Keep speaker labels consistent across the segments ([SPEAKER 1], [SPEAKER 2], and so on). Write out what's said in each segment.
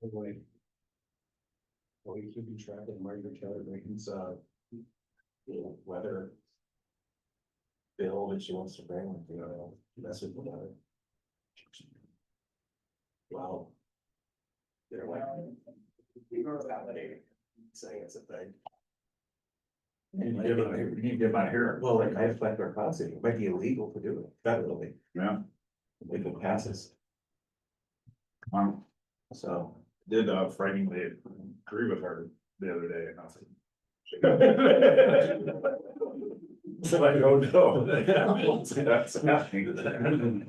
[SPEAKER 1] Wait. Well, we keep track of Margaret Taylor Green's, weather. Bill that she wants to bring, that's it, whatever. Well. They're like. We are validating, saying it's a thing.
[SPEAKER 2] You need to get my hair.
[SPEAKER 1] Well, like I reflect our policy, it might be illegal to do it federally,
[SPEAKER 2] Yeah.
[SPEAKER 1] if it passes, so.
[SPEAKER 2] Did frighteningly agree with her the other day and I said. So I don't know. That's happening.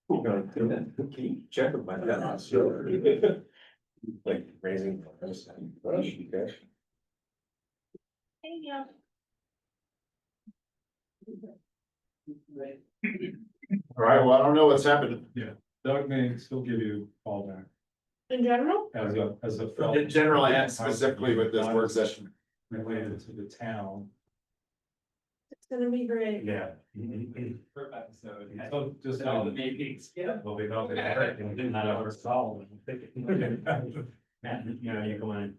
[SPEAKER 1] Can you check with my dad? Sure. Like raising. Okay.
[SPEAKER 3] Yeah.
[SPEAKER 2] All right, well, I don't know what's happening.
[SPEAKER 4] Doug may still give you a call back
[SPEAKER 3] In general?
[SPEAKER 4] as a.
[SPEAKER 2] In general and specifically with this work session.
[SPEAKER 4] Related to the town.
[SPEAKER 3] It's gonna be great.
[SPEAKER 4] Yeah. So just.
[SPEAKER 5] All the meetings, yeah.
[SPEAKER 4] Well, we know that we didn't have our solve.
[SPEAKER 5] Matt, you know, you come on.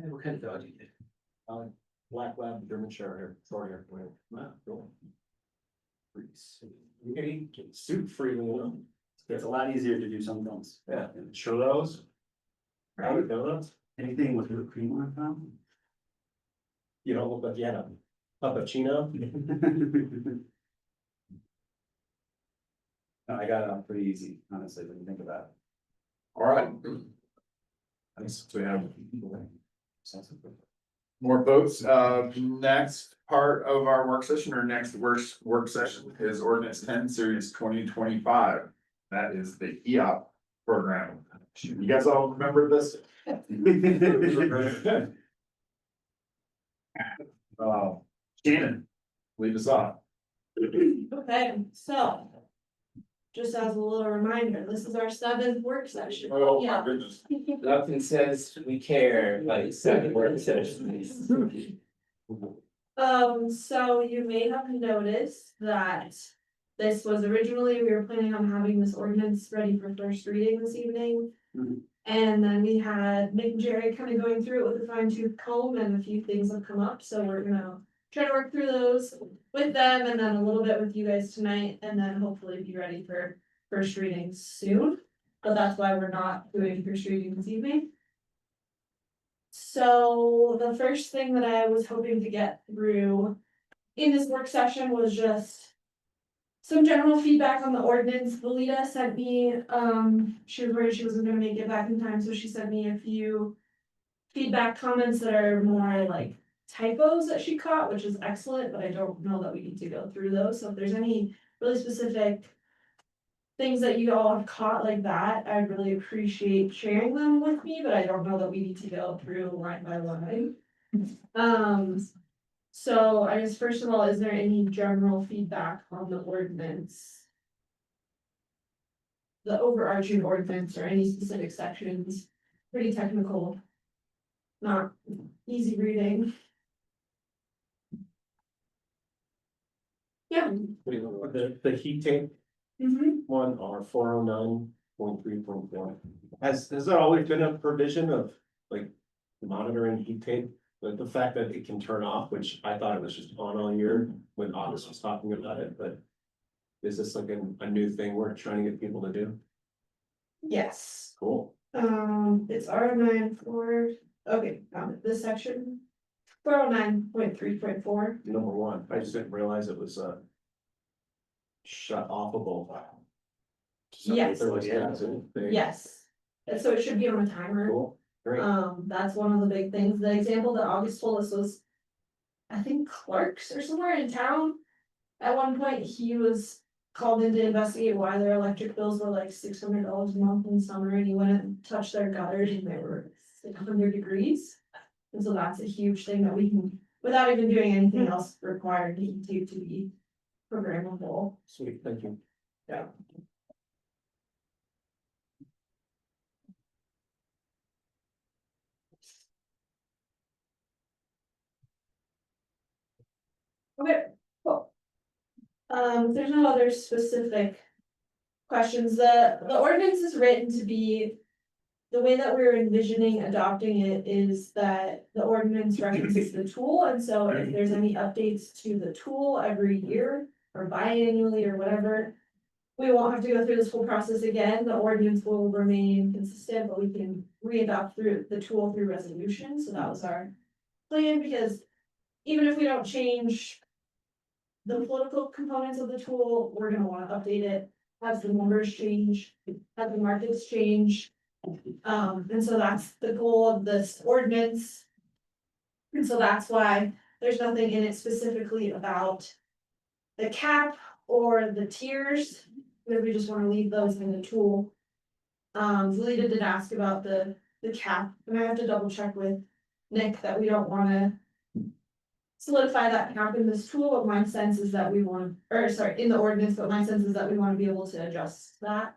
[SPEAKER 5] What kind of dog do you get?
[SPEAKER 1] Black lab, German Shorter, shorter.
[SPEAKER 5] Wow, cool.
[SPEAKER 1] You can eat soup freely, you know?
[SPEAKER 5] It's a lot easier to do some things.
[SPEAKER 1] Yeah, and churros. Right, donuts.
[SPEAKER 5] Anything with whipped cream on top.
[SPEAKER 1] You don't look like you had a puppuccino.
[SPEAKER 5] No, I got it on pretty easy, honestly, when you think about it.
[SPEAKER 2] All right. So we have more votes. Next part of our work session or next work session is ordinance 10 series 2025. That is the EOP program. You guys all remember this? Shannon, lead us off.
[SPEAKER 3] Okay, so. Just as a little reminder, this is our 7th work session.
[SPEAKER 2] Oh, my
[SPEAKER 3] Yeah.
[SPEAKER 2] goodness.
[SPEAKER 1] Nothing says we care, like second word sessions.
[SPEAKER 3] So you may have noticed that. This was originally, we were planning on having this ordinance ready for first reading this evening.
[SPEAKER 5] Mhm.
[SPEAKER 3] And then we had Nick and Jerry kind of going through it with a fine tooth comb and a few things have come up, so we're gonna. Try to work through those with them and then a little bit with you guys tonight and then hopefully be ready for first reading soon. But that's why we're not doing first reading this evening. So the first thing that I was hoping to get through in this work session was just. Some general feedback on the ordinance. Valita sent me, she was worried she wasn't gonna make it back in time, so she sent me a few. Feedback comments that are more like typos that she caught, which is excellent, but I don't know that we need to go through those, so if there's any really specific. Things that you all have caught like that, I really appreciate sharing them with me, but I don't know that we need to go through line by line. So I guess first of all, is there any general feedback on the ordinance? The overarching ordinance or any specific sections, pretty technical. Not easy reading. Yeah.
[SPEAKER 1] The heat tape one or 409.3.1. Has that always been a provision of like monitoring heat tape? Like the fact that it can turn off, which I thought it was just on all year when August was talking about it, but. Is this like a new thing we're trying to get people to do?
[SPEAKER 3] Yes.
[SPEAKER 1] Cool.
[SPEAKER 3] It's R9 for, okay, this section. 409.3.4.
[SPEAKER 1] Number one, I just didn't realize it was shut offable.
[SPEAKER 3] Yes.
[SPEAKER 1] Yes.
[SPEAKER 3] Yes, and so it should be on a timer.
[SPEAKER 1] Cool, great.
[SPEAKER 3] That's one of the big things. The example that August told us was. I think Clark's or somewhere in town. At one point, he was called in to investigate why their electric bills were like $600 a month in summer, and he went and touched their gutters and they were 600 degrees. And so that's a huge thing that we can, without even doing anything else required, to be programmable.
[SPEAKER 1] Sweet, thank you.
[SPEAKER 3] Yeah. Okay, cool. There's no other specific questions. The ordinance is written to be. The way that we're envisioning adopting it is that the ordinance references the tool, and so if there's any updates to the tool every year or biannually or whatever. We won't have to go through this whole process again. The ordinance will remain consistent, but we can re-adopt through the tool through resolution. So that was our plan, because even if we don't change the political components of the tool, we're gonna wanna update it as the numbers change, as the markets change. And so that's the goal of this ordinance. And so that's why there's nothing in it specifically about the cap or the tiers, because we just wanna leave those in the tool. Zelita did ask about the cap, and I have to double check with Nick that we don't wanna solidify that cap in this tool, but my sense is that we want, or sorry, in the ordinance, but my sense is that we wanna be able to adjust that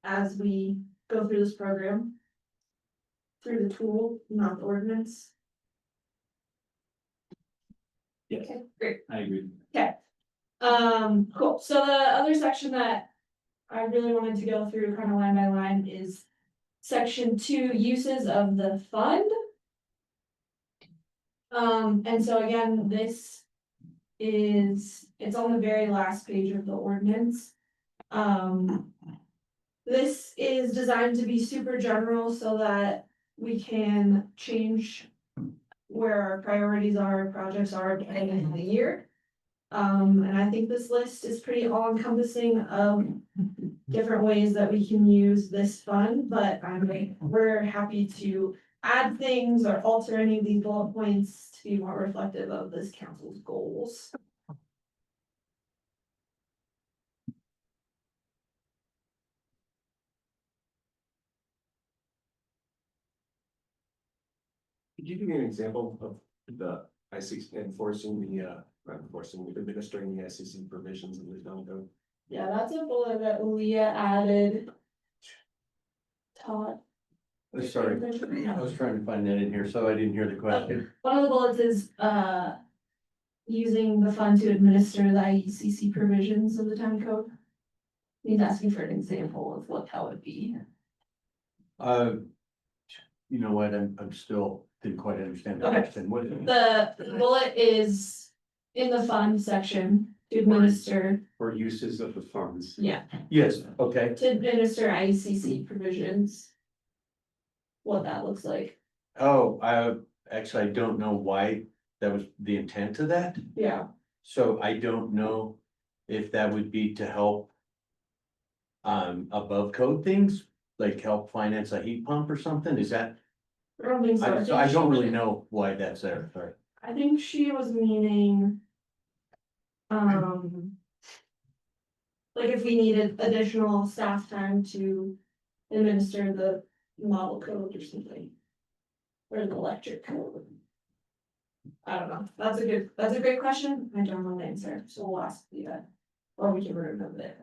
[SPEAKER 3] as we go through this program through the tool, not the ordinance.
[SPEAKER 5] Yes,
[SPEAKER 3] Okay, great.
[SPEAKER 5] I agree.
[SPEAKER 3] Cool, so the other section that I really wanted to go through kind of line by line is section 2, uses of the fund. And so again, it's on the very last page of the ordinance. This is designed to be super general so that we can change where our priorities are, projects are depending on the year. And I think this list is pretty all encompassing of different ways that we can use this fund, but we're happy to add things or alter any of these bullet points to be more reflective of this council's goals.
[SPEAKER 1] Could you give me an example of the ICC enforcing not enforcing, administering the ICC provisions in the town code?
[SPEAKER 3] Yeah, that's a bullet that Leah added. Todd.
[SPEAKER 6] Sorry, I was trying to find that in here, so I didn't hear the question.
[SPEAKER 3] One of the bullets is, using the fund to administer the IECC provisions of the town code. He's asking for an example of what that would be.
[SPEAKER 6] You know what, I'm still, didn't quite understand the
[SPEAKER 3] Okay.
[SPEAKER 6] question. What?
[SPEAKER 3] The bullet is in the fund section to administer,
[SPEAKER 6] For uses of the funds.
[SPEAKER 3] yeah,
[SPEAKER 6] Yes, okay.
[SPEAKER 3] to administer IECC provisions. What that looks like,
[SPEAKER 6] Oh, actually, I don't know why that was the intent of that,
[SPEAKER 3] yeah.
[SPEAKER 6] so I don't know if that would be to help. Above code things, like help finance a heat pump or something, is that?
[SPEAKER 3] I don't think so.
[SPEAKER 6] I
[SPEAKER 3] think
[SPEAKER 6] don't
[SPEAKER 3] she-
[SPEAKER 6] really know why that's there, sorry.
[SPEAKER 3] I think she was meaning. Like if we needed additional staff time to administer the model code or something. Or the electric code. I don't know, that's a great question, I don't know the answer, so we'll ask the, or we can remove it.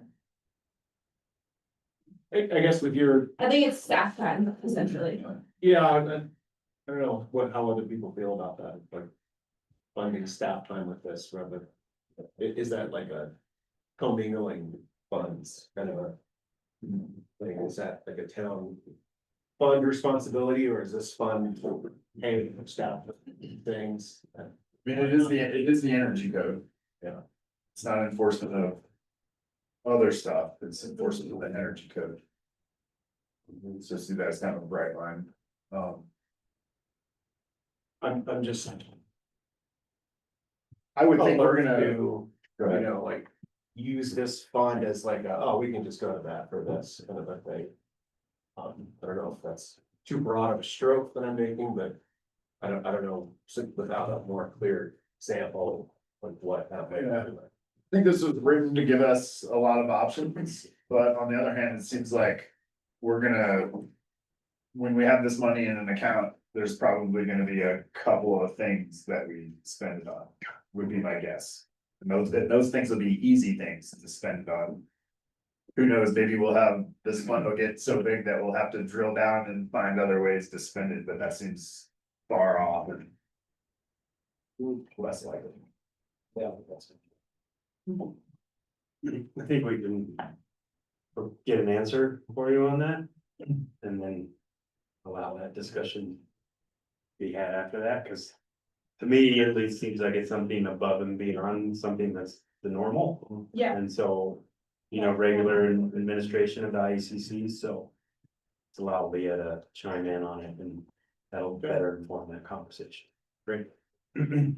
[SPEAKER 1] I guess with your,
[SPEAKER 3] I think it's staff time essentially.
[SPEAKER 1] yeah, I don't know how other people feel about that, like. Funding staff time with this, rather, is that like a commingling funds, kind of a. Thing, is that like a town fund responsibility, or is this fund paying for staff things?
[SPEAKER 2] I mean, it is the energy code. Yeah. It's not enforcement of other stuff, it's enforcement of the energy code. So see, that's kind of a bright line.
[SPEAKER 1] I'm just.
[SPEAKER 2] I would think we're gonna,
[SPEAKER 1] do,
[SPEAKER 2] go
[SPEAKER 1] you
[SPEAKER 2] ahead.
[SPEAKER 1] know, like, use this fund as like, we can just go to bat for this kind of a thing. I don't know if that's too broad of a stroke that I'm making, but I don't know, without a more clear example, like what happened.
[SPEAKER 2] Yeah. I think this was written to give us a lot of options, but on the other hand, it seems like we're gonna. When we have this money in an account, there's probably gonna be a couple of things that we spend it on, would be my guess. And those things will be easy things to spend on. Who knows, maybe we'll have, this fund will get so big that we'll have to drill down and find other ways to spend it, but that seems far off and. Less likely.
[SPEAKER 1] Yeah, that's.
[SPEAKER 5] I think we can get an answer for you on that, and then allow that discussion to be had after that, because to me, at least, seems like it's something above and beyond something that's the normal.
[SPEAKER 3] Yeah.
[SPEAKER 5] And so, you know, regular administration of the IECC, so it's allow Leah to chime in on it, and that'll better inform that conversation. Great.
[SPEAKER 7] Did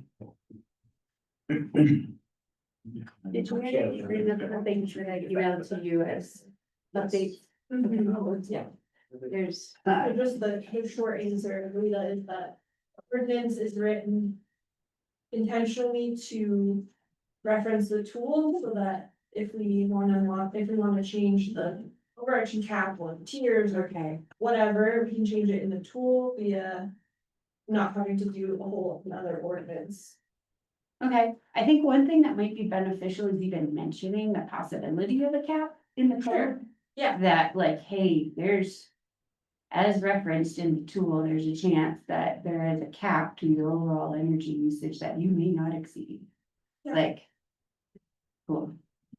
[SPEAKER 7] you read the things that I emailed to you as updates?
[SPEAKER 3] Yeah.
[SPEAKER 7] There's,
[SPEAKER 3] So just the short answer, Rita, is that ordinance is written intentionally to reference the tool so that if we wanna change the overarching cap or tiers or
[SPEAKER 7] okay,
[SPEAKER 3] whatever, we can change it in the tool via not having to do a whole another ordinance.
[SPEAKER 7] okay. I think one thing that might be beneficial is even mentioning the possibility of a cap in the
[SPEAKER 3] Sure.
[SPEAKER 7] code.
[SPEAKER 3] Yeah.
[SPEAKER 7] That like, hey, there's, as referenced in the tool, there's a chance that there is a cap to your overall energy usage that you may not exceed.
[SPEAKER 3] Yeah.
[SPEAKER 7] Like. Cool.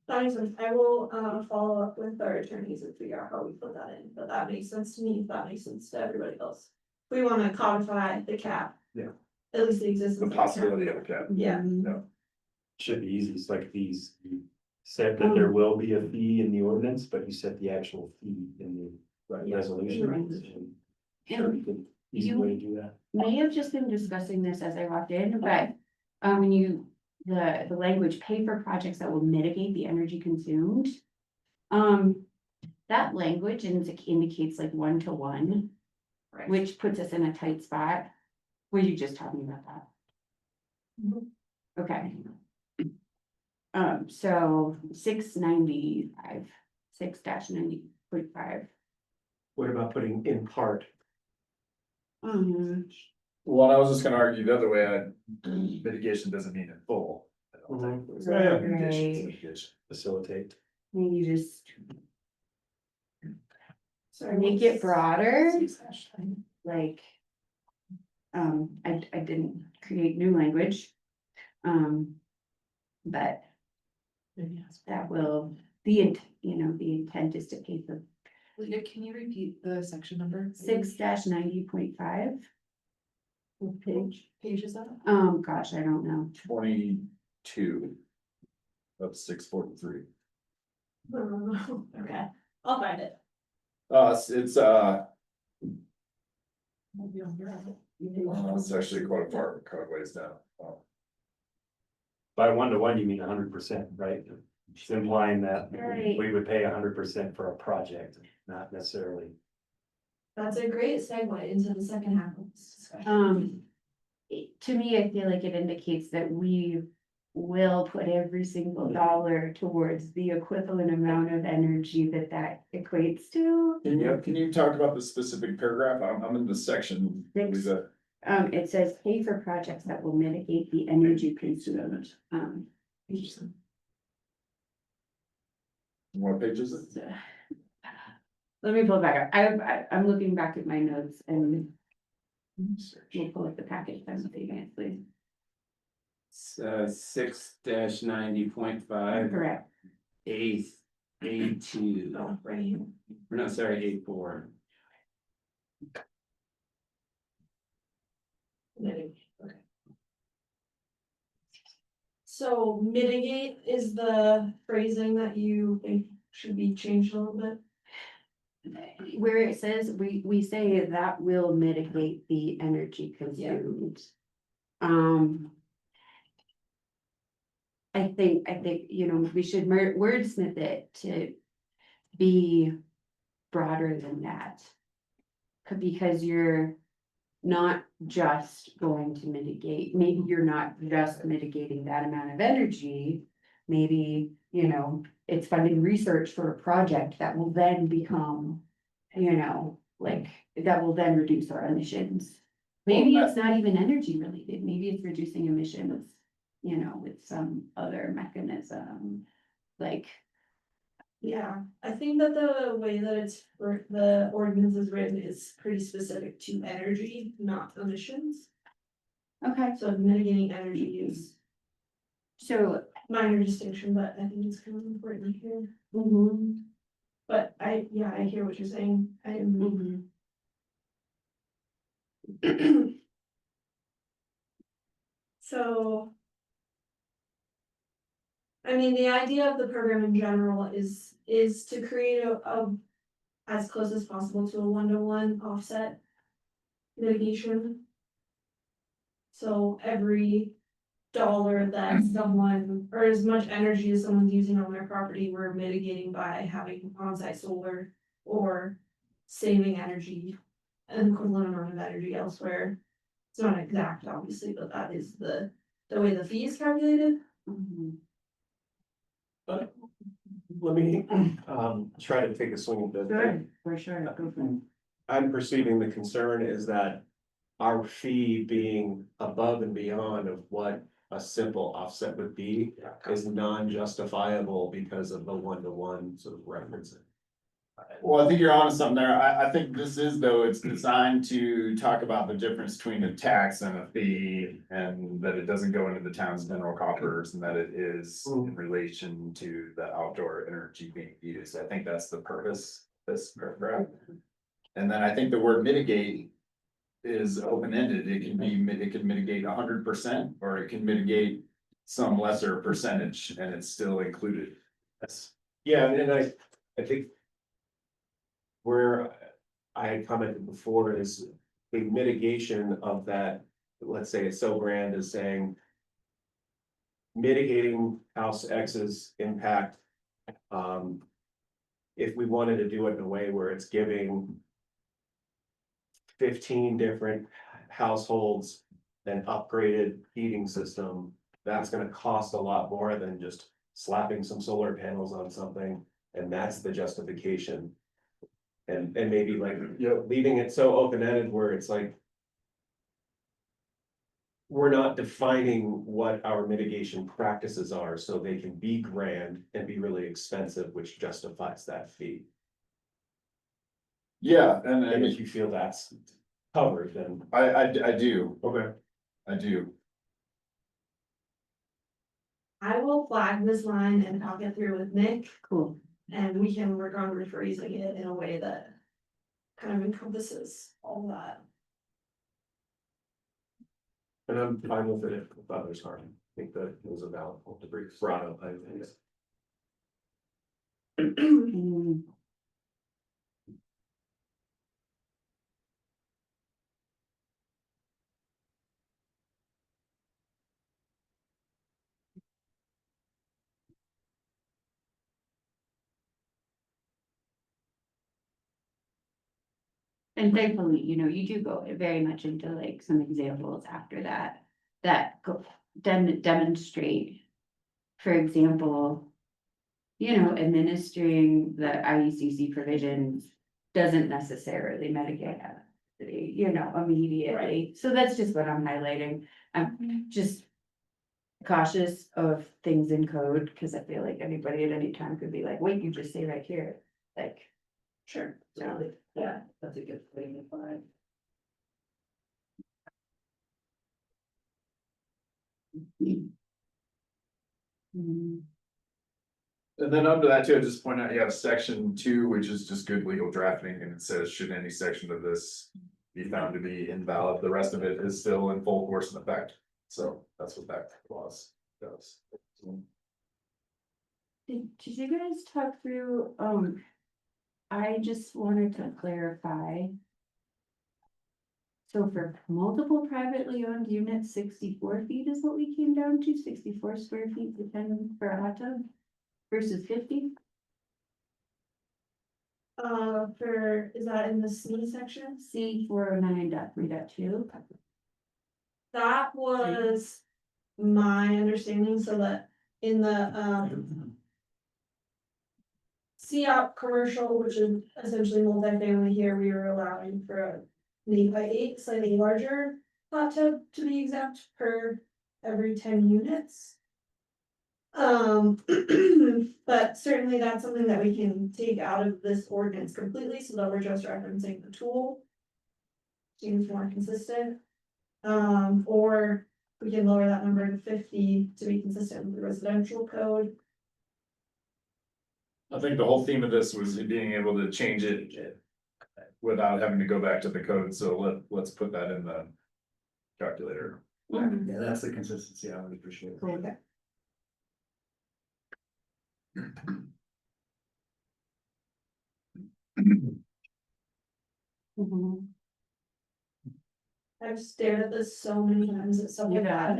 [SPEAKER 3] That makes sense. I will, follow up with our attorneys and figure out how we put that in, but that makes sense to me, if that makes sense to everybody else. If we wanna codify the cap.
[SPEAKER 2] Yeah.
[SPEAKER 3] At least the existence.
[SPEAKER 2] The
[SPEAKER 3] of the cap.
[SPEAKER 2] possibility of a cap.
[SPEAKER 3] Yeah.
[SPEAKER 5] Should be easy, it's like fees, you said that there will be a fee in the ordinance, but you set the actual fee in the resolution.
[SPEAKER 7] Right.
[SPEAKER 5] And Sure, you could, easy way to do that.
[SPEAKER 7] May have just been discussing this as I walked in, but, when you, the language pay for projects that will mitigate the energy consumed. That language indicates like 1-to-1,
[SPEAKER 3] Right.
[SPEAKER 7] which puts us in a tight spot. Were you just talking about that?
[SPEAKER 3] Mhm.
[SPEAKER 7] Okay. So 695, 6-90.5.
[SPEAKER 1] What about putting in part?
[SPEAKER 2] Well, I was just gonna argue the other way, mitigation doesn't mean in full. I don't think.
[SPEAKER 5] Mhm.
[SPEAKER 2] It's
[SPEAKER 5] Yeah.
[SPEAKER 2] mitigation,
[SPEAKER 7] Right.
[SPEAKER 2] mitigation.
[SPEAKER 5] Facilitate.
[SPEAKER 7] Maybe just
[SPEAKER 3] Sorry,
[SPEAKER 7] make it
[SPEAKER 3] what's-
[SPEAKER 7] broader, like. I didn't create new language. But that will, the intent is to pay for
[SPEAKER 8] Leah, can you repeat the section number?
[SPEAKER 7] 6-90.5. What page?
[SPEAKER 8] Page is that?
[SPEAKER 7] Gosh, I don't know.
[SPEAKER 2] 22 of 643.
[SPEAKER 3] Okay, I'll find it.
[SPEAKER 2] It's it's actually quite a far, quite a ways down.
[SPEAKER 5] By 1-to-1, you mean 100%, right? It's implying that
[SPEAKER 7] Right.
[SPEAKER 5] we would pay 100% for a project, not necessarily.
[SPEAKER 3] That's a great segue into the second half of this discussion.
[SPEAKER 7] To me, I feel like it indicates that we will put every single dollar towards the equivalent amount of energy that equates to.
[SPEAKER 2] Can you talk about the specific paragraph? I'm in the section.
[SPEAKER 7] Six.
[SPEAKER 2] Lisa.
[SPEAKER 7] It says pay for projects that will mitigate the energy consumed.
[SPEAKER 2] What page is it?
[SPEAKER 7] Let me pull it back up. I'm looking back at my notes and we'll pull up the package simultaneously.
[SPEAKER 9] 6-90.5,
[SPEAKER 7] Correct.
[SPEAKER 9] A2,
[SPEAKER 3] Oh, right here.
[SPEAKER 9] or no, sorry, A4.
[SPEAKER 3] Okay. So mitigate is the phrasing that you think should be changed a little bit?
[SPEAKER 7] Where it says, we say that will mitigate the energy consumed. I think, we should wordsmith it to be broader than that. Because you're not just going to mitigate, maybe you're not just mitigating that amount of energy. Maybe, it's funding research for a project that will then become, that will then reduce our emissions. Maybe it's not even energy related, maybe it's reducing emissions, with some other mechanism, like.
[SPEAKER 3] Yeah, I think that the way that the ordinance is written is pretty specific to energy, not emissions.
[SPEAKER 7] Okay.
[SPEAKER 3] So mitigating energy use.
[SPEAKER 7] So
[SPEAKER 3] minor distinction, but I think it's kind of important here.
[SPEAKER 7] Mhm,
[SPEAKER 3] But I hear what you're saying. I am.
[SPEAKER 7] mhm.
[SPEAKER 3] So. I mean, the idea of the program in general is to create a as close as possible to a one-to-one offset mitigation. So every dollar that someone, or as much energy as someone's using on their property, we're mitigating by having on-site solar or saving energy, an equivalent amount of energy elsewhere. It's not exact, obviously, but that is the way the fee is calculated.
[SPEAKER 7] Mhm.
[SPEAKER 1] Let me, try to take a swing at this.
[SPEAKER 7] Sure, for sure, go for it.
[SPEAKER 1] I'm perceiving the concern is that our fee being above and beyond of what a simple offset would be is non-justifiable because of the one-to-one sort of referencing.
[SPEAKER 2] Well, I think you're onto something there. I think this is, though, it's designed to talk about the difference between a tax and a fee. And that it doesn't go into the town's general coffers and that it is in relation to the outdoor energy being used. I think that's the purpose of this paragraph. And then I think the word mitigate is open-ended. It can mitigate 100%, or it can mitigate some lesser percentage, and it's still included.
[SPEAKER 1] That's, yeah, and I think. Where I had commented before is the mitigation of that, let's say it's so grand is saying. Mitigating house X's impact. If we wanted to do it in a way where it's giving. 15 different households an upgraded heating system, that's gonna cost a lot more than just slapping some solar panels on something, and that's the justification. And maybe like, you know, leaving it so open-ended where it's like. We're not defining what our mitigation practices are, so they can be grand and be really expensive, which justifies that fee.
[SPEAKER 2] Yeah, and
[SPEAKER 1] And if you feel that's covered, then.
[SPEAKER 2] I do,
[SPEAKER 1] Okay.
[SPEAKER 2] I do.
[SPEAKER 3] I will flag this line and talk it through with Nick,
[SPEAKER 7] Cool.
[SPEAKER 3] and we can work on rephrasing it in a way that kind of encompasses all that.
[SPEAKER 1] And I'm fine with it if others aren't. I think that it was a valid point to bring brought up, I think.
[SPEAKER 7] Mm, And thankfully, you do go very much into like some examples after that, demonstrate. For example, administering the IECC provisions doesn't necessarily mitigate adversity, immediately. So that's just what I'm highlighting. I'm just cautious of things in code, because I feel like anybody at any time could be like, wait, you just say right here, like.
[SPEAKER 3] Sure.
[SPEAKER 7] Yeah.
[SPEAKER 3] Yeah.
[SPEAKER 8] That's a good thing to find.
[SPEAKER 7] Mm,
[SPEAKER 2] And then under that too, I just point out, you have section 2, which is just good legal drafting, and it says, should any section of this be found to be invalid, the rest of it is still in full force and effect. So that's what that clause does.
[SPEAKER 7] Did you guys talk through, I just wanted to clarify. So for multiple privately owned units, 64 feet is what we came down to, 64 square feet depending for a hot tub versus 50?
[SPEAKER 3] Is that in the C section?
[SPEAKER 7] C 409.3.2.
[SPEAKER 3] That was my understanding, so that in the, C-op commercial, which is essentially multifamily here, we were allowing for a 8x8, slightly larger hot tub to be exempt per every 10 units. But certainly that's something that we can take out of this ordinance completely, so that we're just referencing the tool. Seems more consistent, or we can lower that number to 50 to be consistent with the residential code.
[SPEAKER 2] I think the whole theme of this was being able to change it without having to go back to the code, so let's put that in the calculator.
[SPEAKER 5] Yeah, that's the consistency I would appreciate.
[SPEAKER 3] Okay.
[SPEAKER 7] Mhm.
[SPEAKER 3] I've stared at this so many times, it's so
[SPEAKER 7] Yeah.
[SPEAKER 3] bad.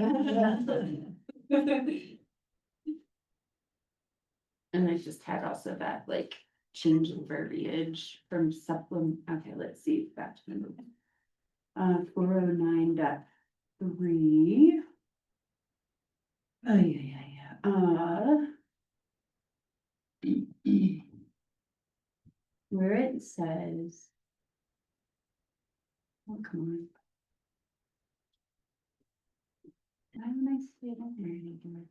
[SPEAKER 7] And I just had also that like change in verbiage from supplement, okay, let's see, back to the movie. 409.3. Oh, yeah. Where it says. Oh, come on. Why don't I see it in there anymore?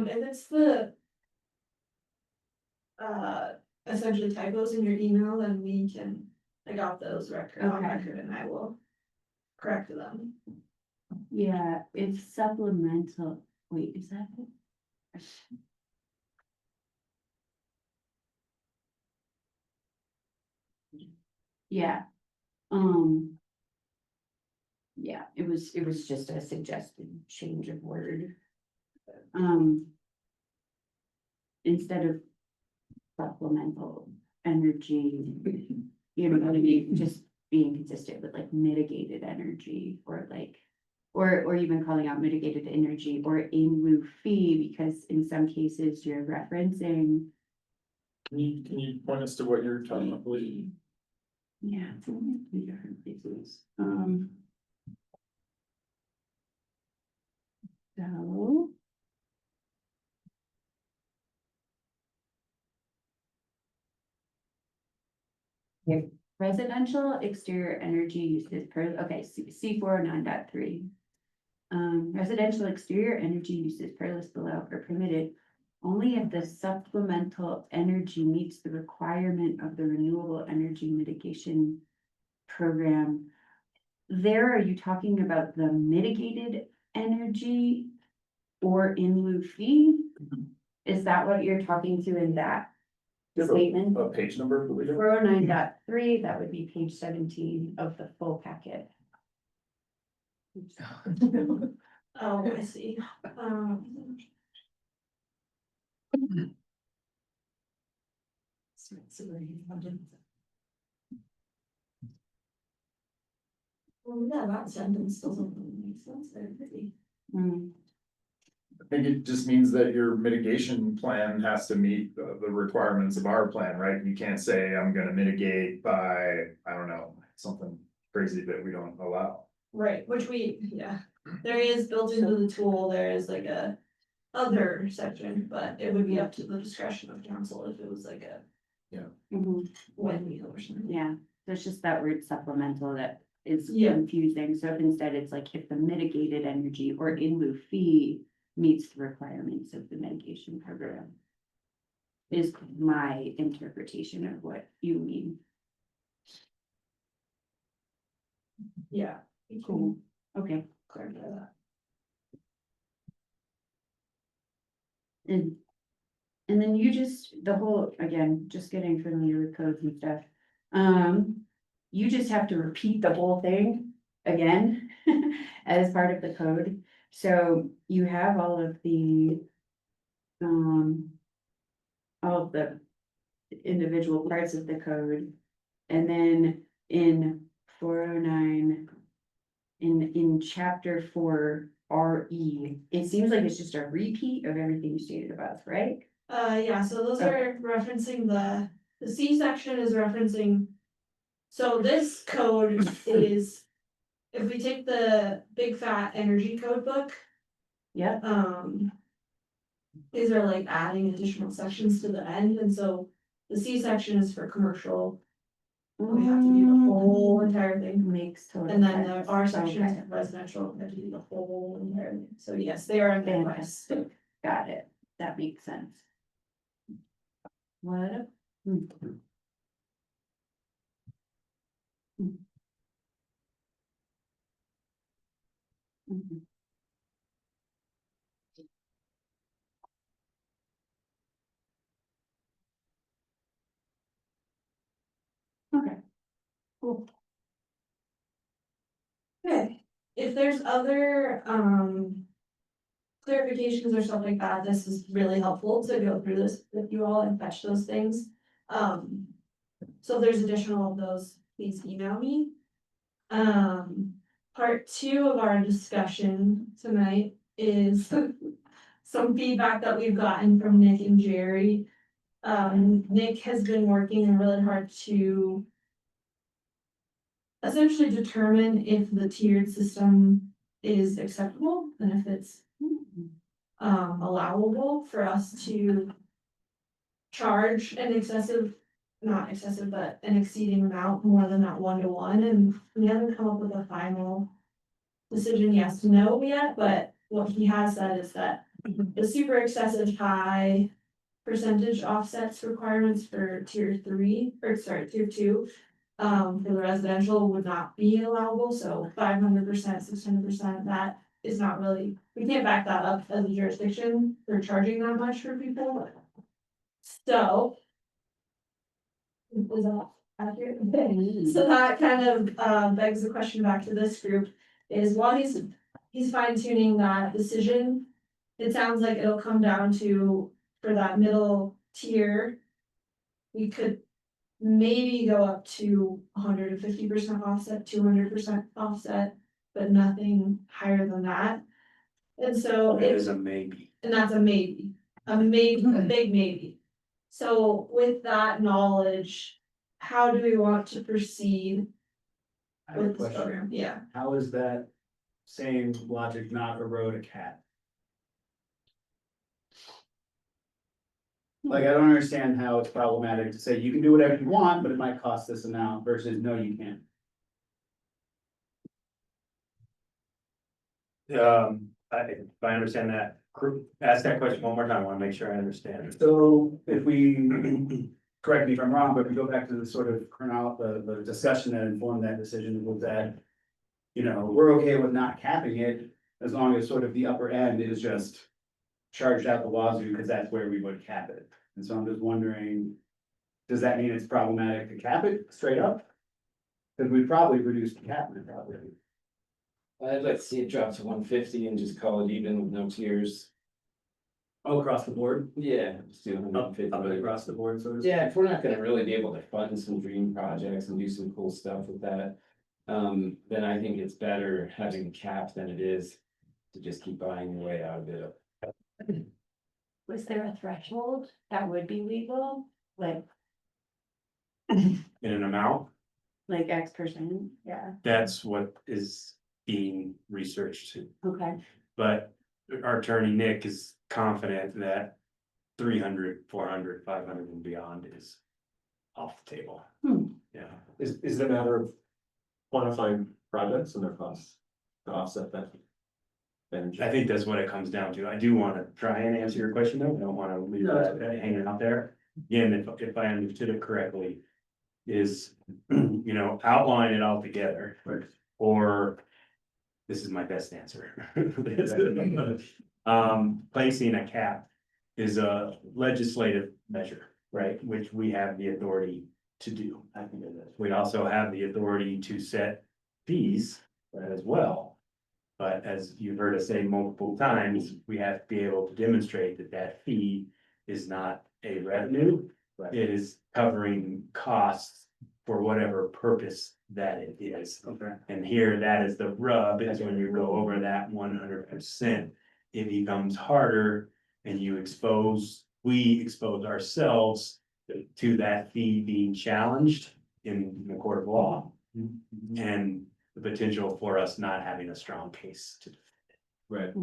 [SPEAKER 3] If it's the. Essentially typos in your email, then we can, I got those on
[SPEAKER 7] Okay.
[SPEAKER 3] record and I will correct them.
[SPEAKER 7] Yeah, it's supplemental, wait, is that it? Yeah, um. Yeah, it was just a suggested change of word. Instead of supplemental energy, you know, what I mean, just being consistent with like mitigated energy or like. Or even calling out mitigated energy or in lieu fee, because in some cases you're referencing.
[SPEAKER 2] Can you point us to what you're talking about, please?
[SPEAKER 7] Yeah, it's in two different places, so. Okay, residential exterior energy uses per, okay, C 409.3. Residential exterior energy uses per list below are permitted only if the supplemental energy meets the requirement of the renewable energy mitigation program. There, are you talking about the mitigated energy or in lieu fee? Is that what you're talking to in that statement?
[SPEAKER 2] A page number, please?
[SPEAKER 7] 409.3, that would be page 17 of the full packet.
[SPEAKER 3] Oh, I see, well, yeah, that sentence doesn't really make sense there, really.
[SPEAKER 7] Hmm.
[SPEAKER 2] I think it just means that your mitigation plan has to meet the requirements of our plan, right? You can't say, I'm gonna mitigate by, I don't know, something crazy that we don't allow.
[SPEAKER 3] Right, which there is built into the tool, there is like a other section, but it would be up to the discretion of council if it was like a
[SPEAKER 7] Mhm.
[SPEAKER 3] windmill or something.
[SPEAKER 7] Yeah, there's just that word supplemental that is
[SPEAKER 3] Yeah.
[SPEAKER 7] confusing, so if instead it's like if the mitigated energy or in lieu fee meets the requirements of the mitigation program. Is my interpretation of what you mean.
[SPEAKER 3] Yeah. we can
[SPEAKER 7] Cool. Okay,
[SPEAKER 3] Clarify that.
[SPEAKER 7] and. And then you just, the whole, again, just getting familiar with codes and stuff. You just have to repeat the whole thing again as part of the code. So you have all of the individual parts of the code. And then in 409, in chapter 4 RE, it seems like it's just a repeat of everything you stated above, right?
[SPEAKER 3] Yeah, so those are referencing the C section is referencing. So this code is, if we take the big fat energy code book,
[SPEAKER 7] Yep.
[SPEAKER 3] these are like adding additional sections to the end, and so the C section is for commercial. We have to do the whole entire thing,
[SPEAKER 7] Makes total
[SPEAKER 3] and then
[SPEAKER 7] sense.
[SPEAKER 3] the R section
[SPEAKER 7] Okay.
[SPEAKER 3] is residential, we have to do the whole entire thing, so yes, they are in that list.
[SPEAKER 7] Fantastic. Got it. That makes sense. What?
[SPEAKER 3] Okay, if there's other, clarifications or stuff like that, this is really helpful to go through this with you all and fetch those things. So if there's additional of those, please email me. Part two of our discussion tonight is some feedback that we've gotten from Nick and Jerry. Nick has been working really hard to essentially determine if the tiered system is acceptable and if it's allowable for us to charge an excessive, not excessive, but an exceeding amount more than that 1-to-1, and we haven't come up with a final decision yes, no yet, but what he has said is that the super excessive high percentage offsets requirements for tier 3, or sorry, tier 2, for the residential would not be allowable, so 500%, 600%, that is not really, we can't back that up as a jurisdiction for charging that much for people. So. Is that accurate? So that kind of begs the question back to this group, is while he's fine tuning that decision, it sounds like it'll come down to, for that middle tier, we could maybe go up to 150% offset, 200% offset, but nothing higher than that. And so
[SPEAKER 5] It is a maybe.
[SPEAKER 3] and that's a maybe, a big maybe. So with that knowledge, how do we want to proceed
[SPEAKER 10] I have a
[SPEAKER 3] with this
[SPEAKER 10] question.
[SPEAKER 3] program? Yeah.
[SPEAKER 10] How is that same logic not erode a cat? Like, I don't understand how it's problematic to say you can do whatever you want, but it might cost this amount versus no, you can't.
[SPEAKER 5] If I understand that, ask that question one more time, I wanna make sure I understand.
[SPEAKER 10] So if we, correct me if I'm wrong, but if we go back to the sort of the discussion that informed that decision was that, you know, we're okay with not capping it as long as sort of the upper end is just charged out the wazoo, because that's where we would cap it. And so I'm just wondering, does that mean it's problematic to cap it straight up? Because we probably reduced the cap in probably.
[SPEAKER 9] I'd like to see it drop to 150 and just call it even with no tiers.
[SPEAKER 10] Oh, across the board?
[SPEAKER 9] Yeah, just do
[SPEAKER 10] Up
[SPEAKER 9] 150. but-
[SPEAKER 10] across the board, so to speak?
[SPEAKER 9] Yeah, if we're not gonna really be able to fund some dream projects and do some cool stuff with that, then I think it's better having a cap than it is to just keep buying your way out of it.
[SPEAKER 7] Was there a threshold that would be legal, like
[SPEAKER 5] In an amount,
[SPEAKER 7] X%? Yeah,
[SPEAKER 5] that's what is being researched,
[SPEAKER 7] okay.
[SPEAKER 5] but our attorney Nick is confident that 300, 400, 500 and beyond is off the table. Yeah,
[SPEAKER 1] Is it a matter of quantifying projects and their costs to offset that?
[SPEAKER 5] I think that's what it comes down to. I do wanna try and answer your question though, I don't wanna leave
[SPEAKER 10] No, that's
[SPEAKER 5] that hanging out there. Again, if I understood it correctly, is, you know, outline it all together.
[SPEAKER 10] Right.
[SPEAKER 5] Or, this is my best answer. Placing a cap is a legislative measure, right, which we have the authority to do. I think it is. We also have the authority to set fees as well. But as you've heard us say multiple times, we have to be able to demonstrate that that fee is not a revenue.
[SPEAKER 10] Right.
[SPEAKER 5] It is covering costs for whatever purpose that it is.
[SPEAKER 10] Okay.
[SPEAKER 5] And here, that is the rub, is when you go over that 100%, it becomes harder and we expose ourselves to that fee being challenged in the court of law. And the potential for us not having a strong case to.
[SPEAKER 1] Right.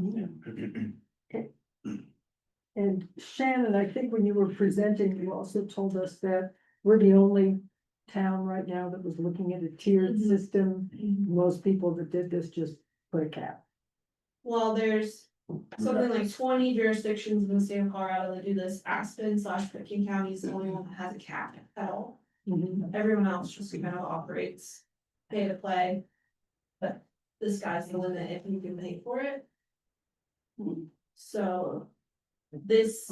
[SPEAKER 11] And Shannon, I think when you were presenting, you also told us that we're the only town right now that was looking at a tiered
[SPEAKER 3] Mhm.
[SPEAKER 11] system. Most people that did this just put a cap.
[SPEAKER 3] Well, there's something like 20 jurisdictions in the state of Colorado that do this. Aspen/Pitkin County is the only one that has a cap at all. Everyone else just kind of operates pay to play. But this guy's the limit if you can pay for it. So this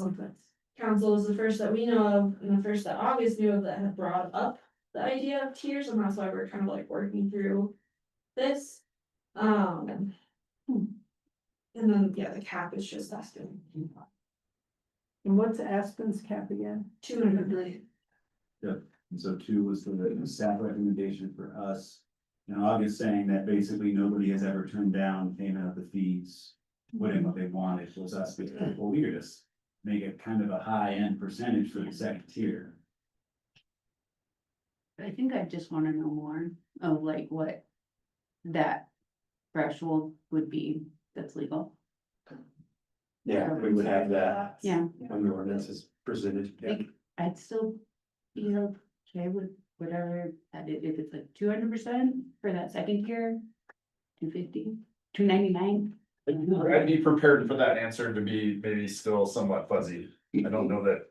[SPEAKER 3] council is the first that we know of, and the first that August knew of that had brought up the idea of tiers, and that's why we're kind of like working through this. And then, yeah, the cap is just Aspen,
[SPEAKER 11] And what's Aspen's cap again?
[SPEAKER 3] 200 million.
[SPEAKER 10] And so two was the staff recommendation for us. And August saying that basically nobody has ever turned down payment of the fees, putting what they wanted, was us, being, well, we could just make it kind of a high-end percentage for the second tier.
[SPEAKER 7] I think I just wanna know more of like what that threshold would be that's legal.
[SPEAKER 5] Yeah, we would have that
[SPEAKER 7] Yeah,
[SPEAKER 5] when the ordinance is presented. Yeah.
[SPEAKER 7] like, I'd still, okay with whatever, if it's like 200% for that second tier. 250, 299.
[SPEAKER 2] I'd be prepared for that answer to be maybe still somewhat fuzzy. I don't know that.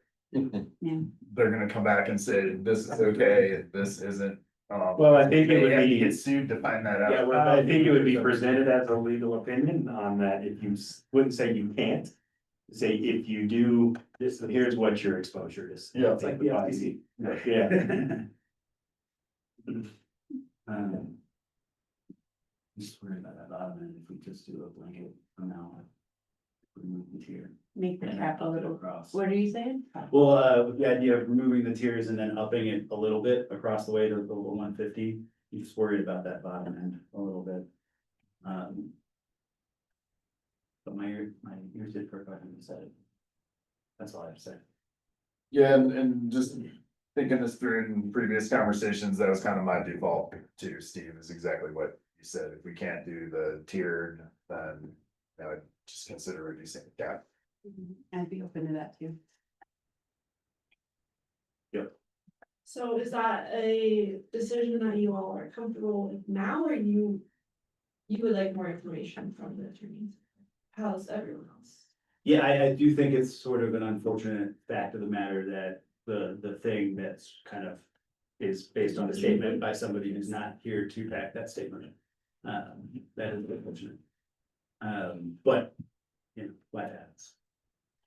[SPEAKER 7] Yeah.
[SPEAKER 2] They're gonna come back and say, this is okay, this isn't.
[SPEAKER 5] Well, I think it would
[SPEAKER 2] They have to
[SPEAKER 5] be-
[SPEAKER 2] Get sued to find that out.
[SPEAKER 5] Yeah, well, I think it would be presented as a legal opinion on that, if you wouldn't say you can't. Say if you do, this, here's what your exposure is.
[SPEAKER 2] Yeah.
[SPEAKER 5] It's like the FTC. Yeah.
[SPEAKER 10] Just worried about that bottom end, if we just do a blanket amount. Remove the tier.
[SPEAKER 7] Make the
[SPEAKER 10] and then
[SPEAKER 7] cap a
[SPEAKER 10] up it
[SPEAKER 7] little,
[SPEAKER 10] across.
[SPEAKER 7] what are you saying?
[SPEAKER 10] Well, with the idea of removing the tiers and then upping it a little bit across the way to the 150, you just worried about that bottom end a little bit. But my ears did perk up when you said it. That's all I have to say.
[SPEAKER 2] Yeah, and just thinking this through in previous conversations, that was kind of my default too, Steve, is exactly what you said. If we can't do the tiered, then I would just consider reducing the cap.
[SPEAKER 7] I'd be open to that too.
[SPEAKER 3] So is that a decision that you all are comfortable with now, or you would like more information from the attorneys? How's everyone else?
[SPEAKER 10] Yeah, I do think it's sort of an unfortunate fact of the matter that the thing that's kind of is based on a statement by somebody who's not here to back that statement. That is unfortunate. But, you know, what happens?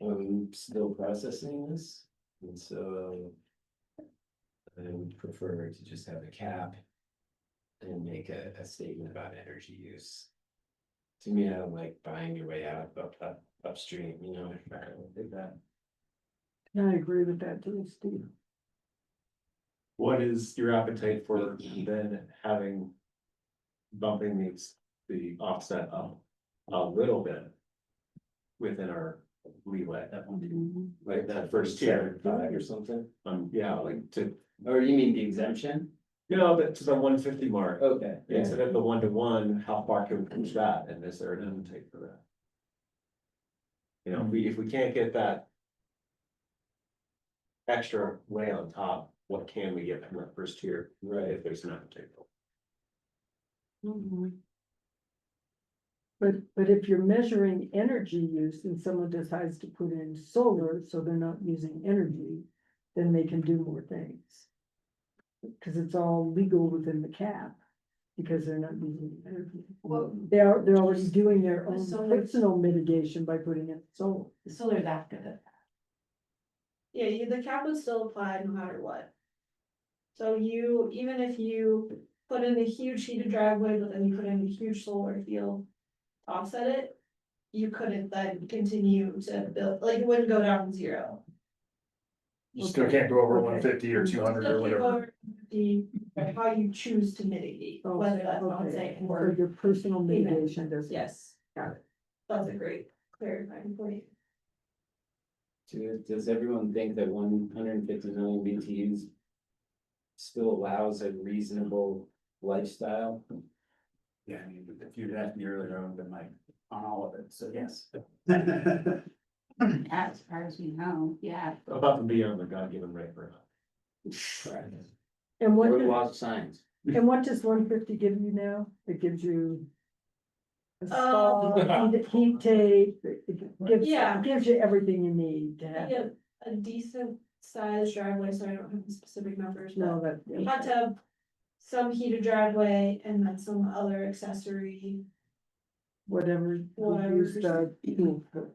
[SPEAKER 9] I'm still processing this, and so I would prefer to just have a cap and make a statement about energy use. To me, I don't like buying your way out upstream, I don't think that.
[SPEAKER 11] I agree with that too, Steve.
[SPEAKER 1] What is your appetite for then having, bumping the offset up a little bit within our leeway?
[SPEAKER 9] Like that first tier, 5 or something,
[SPEAKER 1] Yeah, like to,
[SPEAKER 9] or you mean the exemption?
[SPEAKER 1] that's to the 150 mark.
[SPEAKER 9] Okay.
[SPEAKER 1] Instead of the 1-to-1, how far can we push that, and is there an appetite for that? You know, if we can't get that extra way on top, what can we get from that first tier, right, if there's an appetite?
[SPEAKER 11] But if you're measuring energy use and someone decides to put in solar, so they're not using energy, then they can do more things. Cause it's all legal within the cap, because they're not using energy.
[SPEAKER 3] Well,
[SPEAKER 11] They're already doing their own
[SPEAKER 7] Solar-
[SPEAKER 11] personal mitigation by putting in solar.
[SPEAKER 7] The solar's after the.
[SPEAKER 3] Yeah, the cap would still apply no matter what. So even if you put in a huge heated driveway, but then you put in a huge solar field, to offset it, you couldn't then continue to build, like, it wouldn't go down to 0.
[SPEAKER 2] You still can't go over
[SPEAKER 11] Okay.
[SPEAKER 2] 150 or 200 or whatever.
[SPEAKER 3] How you choose to mitigate,
[SPEAKER 11] Oh,
[SPEAKER 3] whether that's on
[SPEAKER 11] okay.
[SPEAKER 3] saying
[SPEAKER 11] Or
[SPEAKER 3] or,
[SPEAKER 11] your personal mitigation does.
[SPEAKER 3] yes.
[SPEAKER 11] Got it.
[SPEAKER 3] That's a great clarifying point.
[SPEAKER 9] Does everyone think that 150 million BTUs still allows a reasonable lifestyle?
[SPEAKER 10] Yeah, I mean, if you'd asked me earlier, I would have been like, on all of it, so yes.
[SPEAKER 7] As far as we know, yeah.
[SPEAKER 1] Above and beyond the God-given right for.
[SPEAKER 11] And what,
[SPEAKER 9] Or
[SPEAKER 11] does-
[SPEAKER 9] laws of science?
[SPEAKER 11] and what does 150 give you now? It gives you a spa, heat tape,
[SPEAKER 3] Yeah.
[SPEAKER 11] it gives you everything you need to have.
[SPEAKER 3] Yeah, a decent sized driveway, so I don't have the specific numbers,
[SPEAKER 11] No,
[SPEAKER 3] but
[SPEAKER 11] that.
[SPEAKER 3] hot tub, some heated driveway, and then some other accessory.
[SPEAKER 11] Whatever. you
[SPEAKER 3] Whatever.
[SPEAKER 11] use the-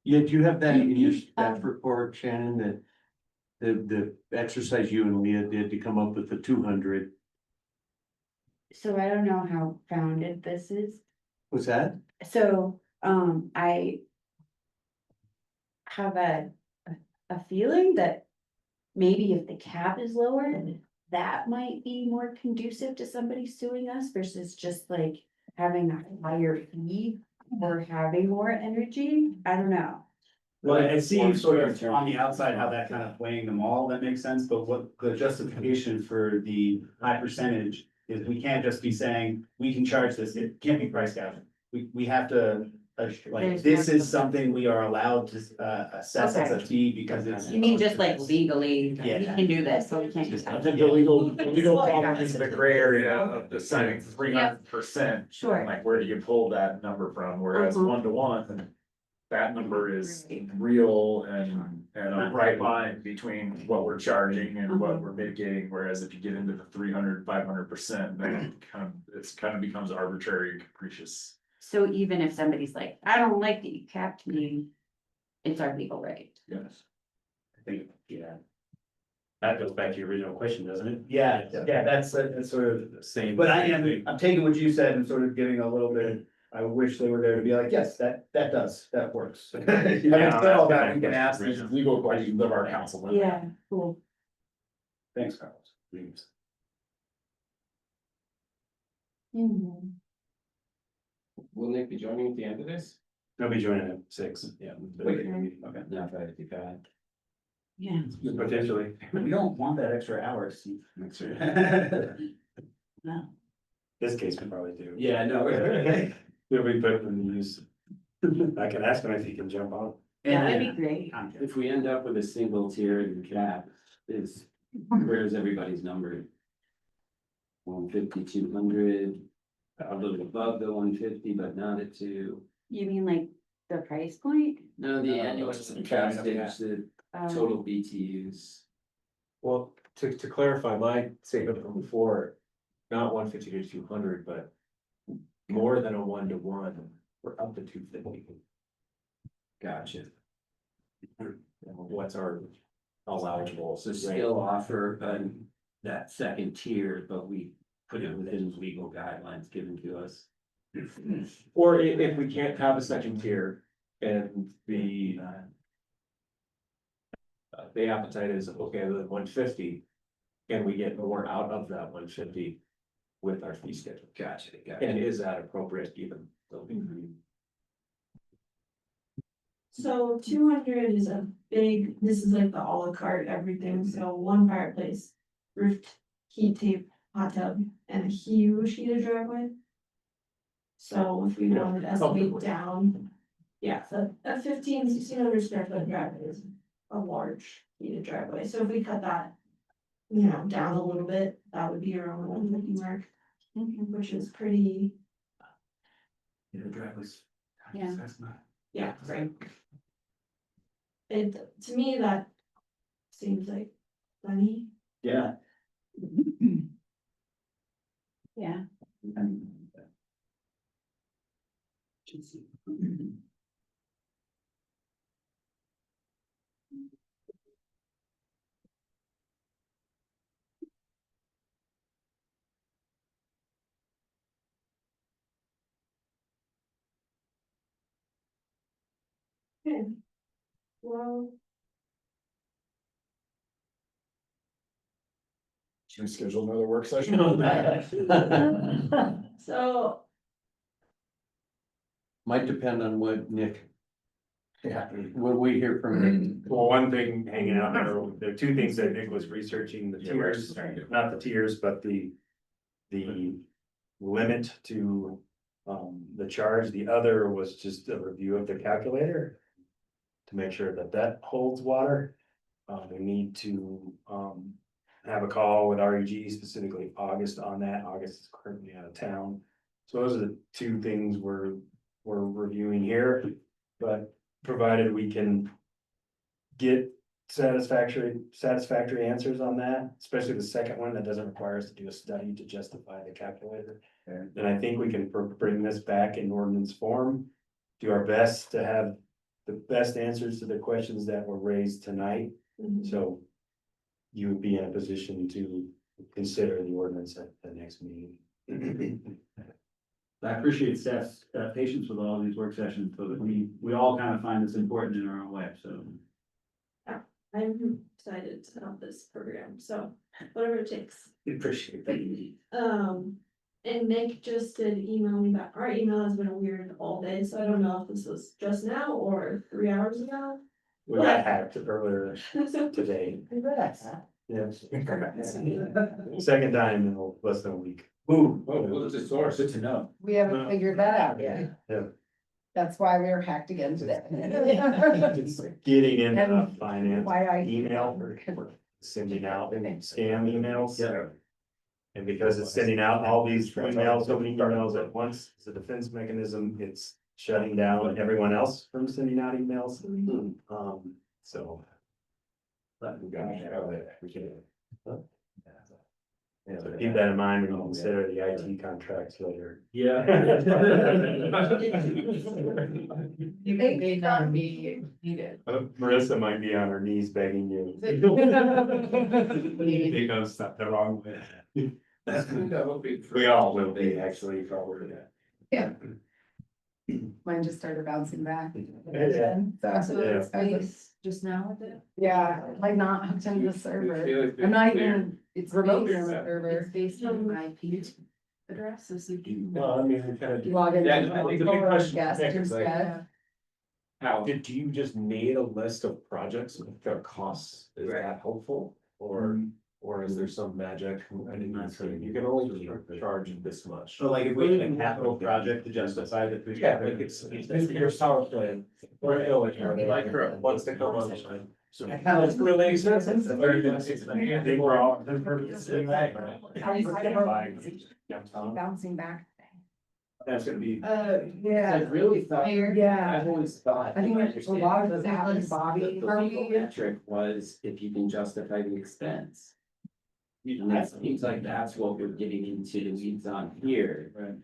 [SPEAKER 6] Yeah, do you have that in your
[SPEAKER 7] Um,
[SPEAKER 6] staff report, Shannon, the exercise you and Leah did to come up with the 200.
[SPEAKER 7] So I don't know how founded this is.
[SPEAKER 6] Was that?
[SPEAKER 7] So, I have a feeling that maybe if the cap is lowered, that might be more conducive to somebody suing us versus just like having a higher fee or having more energy. I don't know.
[SPEAKER 10] Well, I see sort of on the outside how that kind of weighing them all, that makes sense, but what the justification for the high percentage is we can't just be saying, we can charge this, it can't be price gouging. We have to, like,
[SPEAKER 7] There's
[SPEAKER 10] this
[SPEAKER 7] more-
[SPEAKER 10] is something we are allowed to, assess as a fee because it's.
[SPEAKER 7] You mean just like legally, we
[SPEAKER 10] Yeah.
[SPEAKER 7] can do this, so we can't do
[SPEAKER 2] I
[SPEAKER 7] that.
[SPEAKER 2] think the legal problem is the gray area of deciding 300%.
[SPEAKER 7] Sure.
[SPEAKER 2] Like, where do you pull that number from? Whereas
[SPEAKER 7] Mhm.
[SPEAKER 2] 1-to-1, that number is
[SPEAKER 7] Right.
[SPEAKER 2] real and a bright line between what we're charging and what we're mitigating. Whereas if you get into the 300-500%, then it kind of becomes arbitrary and capricious.
[SPEAKER 7] So even if somebody's like, I don't like that you capped me, it's our legal right.
[SPEAKER 2] Yes.
[SPEAKER 5] I think, yeah. That goes back to your original question, doesn't it?
[SPEAKER 10] Yeah, that's sort of,
[SPEAKER 5] Same.
[SPEAKER 10] but I'm taking what you said and sort of giving a little bit, I wish they were there to be like, yes, that works. Having said all that, we can ask
[SPEAKER 2] These
[SPEAKER 10] these
[SPEAKER 2] legal questions of our council.
[SPEAKER 7] Yeah, cool.
[SPEAKER 10] Thanks, Carlos.
[SPEAKER 9] Will Nick be joining at the end of this?
[SPEAKER 5] They'll be joining at 6, yeah.
[SPEAKER 10] Okay.
[SPEAKER 9] No, 55.
[SPEAKER 7] Yeah.
[SPEAKER 5] Potentially.
[SPEAKER 10] We don't want that extra hour, Steve.
[SPEAKER 9] That's right.
[SPEAKER 7] No.
[SPEAKER 5] This case we probably do.
[SPEAKER 9] Yeah, no.
[SPEAKER 5] We'll be putting them to use. I can ask him if he can jump on.
[SPEAKER 7] That would be great.
[SPEAKER 9] If we end up with a single tier and cap, where's everybody's number? 150, 200, a little above the 150, but not at 2.
[SPEAKER 7] You mean like the price point?
[SPEAKER 9] No, the
[SPEAKER 2] No,
[SPEAKER 9] annual
[SPEAKER 2] it's just the
[SPEAKER 9] capacity,
[SPEAKER 2] cap.
[SPEAKER 9] the
[SPEAKER 7] Um,
[SPEAKER 9] total BTUs.
[SPEAKER 1] Well, to clarify my statement from before, not 150 to 200, but more than a 1-to-1, we're up to 250.
[SPEAKER 9] Gotcha.
[SPEAKER 1] What's our allowable?
[SPEAKER 9] So still offer that second tier, but we put it within legal guidelines given to us.
[SPEAKER 1] Or if we can't have a second tier and the appetite is, okay, the 150, can we get more out of that 150 with our fee schedule?
[SPEAKER 9] Gotcha.
[SPEAKER 1] And is that appropriate even?
[SPEAKER 3] So 200 is this is like the à la carte everything, so one fireplace, roofed heat tape, hot tub, and a huge heated driveway. So if we wanted to escalate
[SPEAKER 1] comfortably.
[SPEAKER 3] down, yeah, so a 1,600 square foot driveway is a large heated driveway, so if we cut that. Down a little bit, that would be around 150 mark, which is pretty,
[SPEAKER 7] Yeah.
[SPEAKER 3] yeah, right. To me, that seems like money.
[SPEAKER 10] Yeah.
[SPEAKER 7] Yeah.
[SPEAKER 3] Okay. Well,
[SPEAKER 2] Should we schedule another work session on that?
[SPEAKER 3] so,
[SPEAKER 6] Might depend on what Nick,
[SPEAKER 2] Yeah.
[SPEAKER 6] what we hear from him.
[SPEAKER 5] Well, one thing hanging out there are two things that Nick was researching, the tiers, not the tiers, but the limit to the charge. The other was just a review of the calculator to make sure that that holds water. We need to have a call with REG, specifically August on that. August is currently out of town. So those are the two things we're reviewing here, but provided we can get satisfactory answers on that, especially the second one that doesn't require us to do a study to justify the calculator. Then I think we can bring this back in ordinance form, do our best to have the best answers to the questions that were raised tonight.
[SPEAKER 3] mhm.
[SPEAKER 5] So you would be in a position to consider the ordinance at the next meeting.
[SPEAKER 10] I appreciate staff's patience with all these work sessions, so that we all kind of find this important in our own way, so.
[SPEAKER 3] I'm excited to help this program, so whatever it takes.
[SPEAKER 10] We appreciate that.
[SPEAKER 3] And Nick just did email me back. Our email has been weird all day, so I don't know if this was just now or 3 hours ago.
[SPEAKER 5] We got hacked earlier today.
[SPEAKER 3] Congrats.
[SPEAKER 5] Yes. Second time in less than a week.
[SPEAKER 10] Ooh,
[SPEAKER 9] what's the source?
[SPEAKER 10] good to know.
[SPEAKER 8] We haven't figured that out yet.
[SPEAKER 5] Yeah.
[SPEAKER 8] That's why we were hacked again today.
[SPEAKER 5] It's getting into
[SPEAKER 8] And
[SPEAKER 5] finance
[SPEAKER 8] why I.
[SPEAKER 5] email, sending out scam emails.
[SPEAKER 10] Yeah.
[SPEAKER 5] And because it's sending out all these emails, so many emails at once, it's a defense mechanism, it's shutting down everyone else from sending out emails. So. Yeah, so keep that in mind when you consider the IT contracts later.
[SPEAKER 10] Yeah.
[SPEAKER 8] You may not be needed.
[SPEAKER 5] Marissa might be on her knees begging you.
[SPEAKER 4] Because that the wrong way.
[SPEAKER 5] We all will be actually probably.
[SPEAKER 8] Yeah. Mine just started bouncing back.
[SPEAKER 5] Yeah.
[SPEAKER 8] So,
[SPEAKER 5] Yeah.
[SPEAKER 8] I was-
[SPEAKER 7] Just now with it?
[SPEAKER 8] yeah, like not hooked into the server. I'm not even, it's remotely on the server.
[SPEAKER 7] It's based on my IP address, so you can.
[SPEAKER 1] Well, I mean, we kind of.
[SPEAKER 8] Log in.
[SPEAKER 1] Yeah, I think the big question
[SPEAKER 8] Guest
[SPEAKER 1] is like,
[SPEAKER 8] instead.
[SPEAKER 9] How?
[SPEAKER 1] do you just need a list of projects with their costs? Is that helpful? Or is there some magic? I didn't say, you can only charge this much.
[SPEAKER 10] So like if we had a capital project to justify that.
[SPEAKER 1] Yeah, like it's your power plan. Or village, or like, wants to come on. So. It's really expensive.
[SPEAKER 5] They were all.
[SPEAKER 8] Bouncing back.
[SPEAKER 10] That's gonna be.
[SPEAKER 8] Yeah.
[SPEAKER 9] I really thought.
[SPEAKER 8] Yeah.
[SPEAKER 9] I've always thought.
[SPEAKER 8] I think a lot of those happen, Bobby.
[SPEAKER 9] The legal metric was if you can justify the expense. And it seems like that's what we're getting into the weeds on here.
[SPEAKER 10] Right.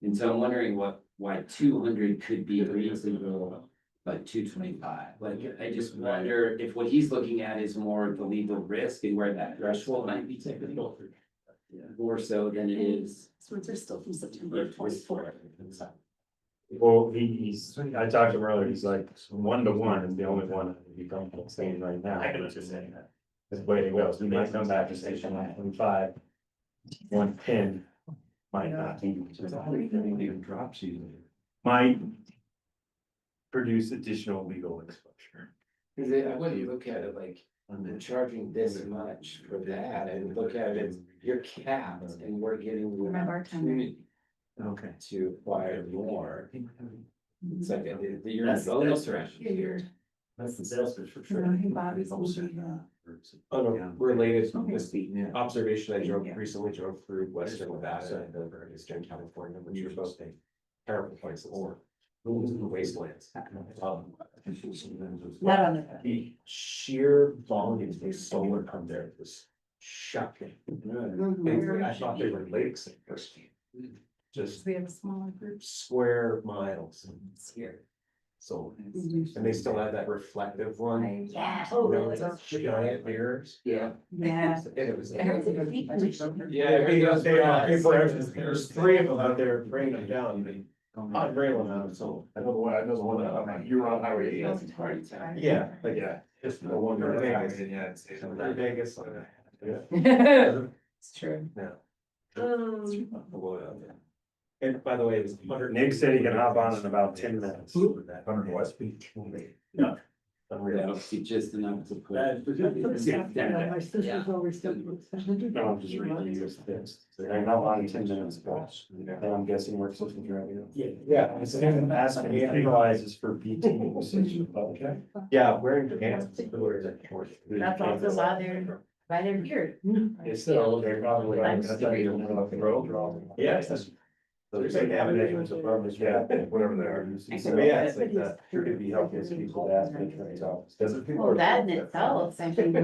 [SPEAKER 9] And so I'm wondering why 200 could be reasonable, but 225, like, I just wonder if what he's looking at is more the legal risk and where that threshold might be taken. More so than it is.
[SPEAKER 8] So they're still from September 24th.
[SPEAKER 5] Well, I talked to him earlier, he's like, 1-to-1 is the only one that he comfortable saying right now. I can just saying that. That's the way it goes, he might come back and say 125, 110. Might not be.
[SPEAKER 6] Even drops you.
[SPEAKER 5] Might produce additional legal exposure.
[SPEAKER 9] Cause I wouldn't look at it like, I'm charging this much for that, I would look at it as you're capped and we're getting the
[SPEAKER 8] My bartender.
[SPEAKER 9] opportunity
[SPEAKER 5] Okay.
[SPEAKER 9] to acquire more. It's like, you're in a bonus range here.
[SPEAKER 10] That's the sales pitch for
[SPEAKER 8] You
[SPEAKER 10] sure.
[SPEAKER 8] know, I think Bobby's also.
[SPEAKER 1] Unrelated from this observation, I recently drove through Western Nevada and over in Eastern California, which are both terrible places. Or wastelands.
[SPEAKER 8] Not on the.
[SPEAKER 1] The sheer volume of solar come there was shocking. And I thought they were lakes at first. Just
[SPEAKER 8] We have a smaller group.
[SPEAKER 1] square miles here. So, and they still have that reflective one.
[SPEAKER 8] Yeah.
[SPEAKER 1] You know, it's giant mirrors.
[SPEAKER 9] Yeah.
[SPEAKER 8] Yeah.
[SPEAKER 1] And it was.
[SPEAKER 9] Yeah,
[SPEAKER 1] There's 3 of them out there bringing them down. I'm railing on it, so. I know the one that I'm like, you're on highway 8. Yeah, like, yeah, just the one. Vegas. Vegas.
[SPEAKER 8] It's true.
[SPEAKER 1] And by the way, it was 100.
[SPEAKER 5] Nick said he can hop on in about 10 minutes.
[SPEAKER 1] 100 West Beach. Yeah. Unreal.
[SPEAKER 9] That'll be just enough to put.
[SPEAKER 11] Yeah, my sister's always done.
[SPEAKER 5] No, I'm just reading you this. They're not on in 10 minutes, but I'm guessing work systems are.
[SPEAKER 1] Yeah.
[SPEAKER 5] It's asking me analyzes for BT usage. Okay.
[SPEAKER 1] Yeah, wearing pants.
[SPEAKER 7] That's also why they're here.
[SPEAKER 1] It's still, they're probably. Yeah. So there's like avenues of problems, yeah, whatever they are. So yeah, it's like that, sure could be helpful to people to ask themselves. Doesn't people?
[SPEAKER 7] Well, that in itself, I think.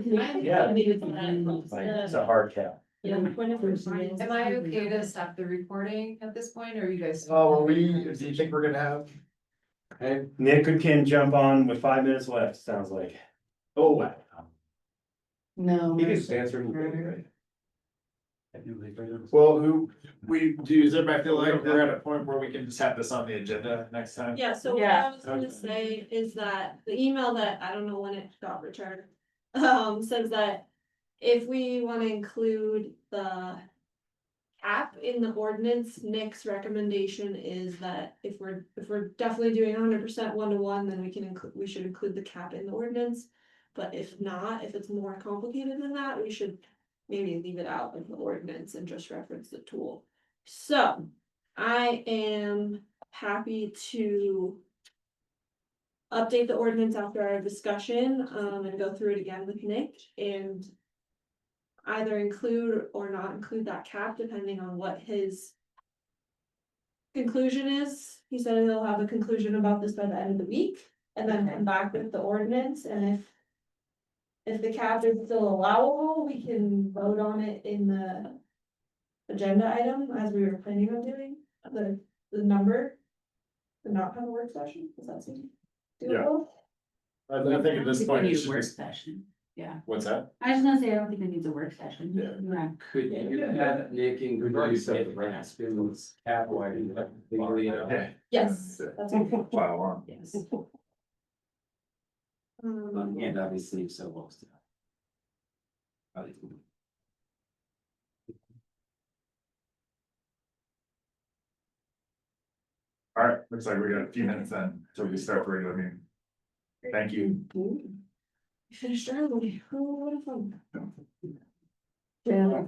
[SPEAKER 1] Yeah. It's a hard cap.
[SPEAKER 8] Am I okay to stop the recording at this point, or are you guys?
[SPEAKER 2] Oh, do you think we're gonna have?
[SPEAKER 5] Nick can jump on with 5 minutes left, sounds like.
[SPEAKER 10] Oh, wow.
[SPEAKER 8] No.
[SPEAKER 1] He just answered. Right?
[SPEAKER 2] Well, does everybody feel like we're at a point where we can just have this on the agenda next time?
[SPEAKER 3] Yeah, so what
[SPEAKER 8] Yeah.
[SPEAKER 3] I was gonna say is that the email that, I don't know when it got returned, says that if we wanna include the cap in the ordinance, Nick's recommendation is that if we're definitely doing 100% 1-to-1, then we should include the cap in the ordinance. But if not, if it's more complicated than that, we should maybe leave it out of the ordinance and just reference the tool. So I am happy to update the ordinance after our discussion, and go through it again with Nick and either include or not include that cap depending on what his conclusion is. He said he'll have a conclusion about this by the end of the week and then come back with the ordinance, and if the cap is still allowable, we can vote on it in the agenda item as we were planning on doing, the number. And not have a work session, does that seem doable?
[SPEAKER 2] I think at this point, it
[SPEAKER 7] Need a
[SPEAKER 2] should
[SPEAKER 7] work
[SPEAKER 2] just,
[SPEAKER 7] session, yeah.
[SPEAKER 2] what's that?
[SPEAKER 7] I was gonna say, I don't think it needs a work session.
[SPEAKER 2] Yeah.
[SPEAKER 9] Could you have Nick and
[SPEAKER 6] We've already
[SPEAKER 9] Bruce
[SPEAKER 6] said
[SPEAKER 9] get
[SPEAKER 6] the right.
[SPEAKER 9] Aspen's cap widened up legally, you know?
[SPEAKER 3] Yes, that's okay.
[SPEAKER 2] Pile on.
[SPEAKER 7] Yes.
[SPEAKER 9] And obviously, so most of it.
[SPEAKER 2] All right, looks like we got a few minutes then, so we start the regular meeting. Thank you.
[SPEAKER 3] Finished early, who would have thought?
[SPEAKER 11] Shannon.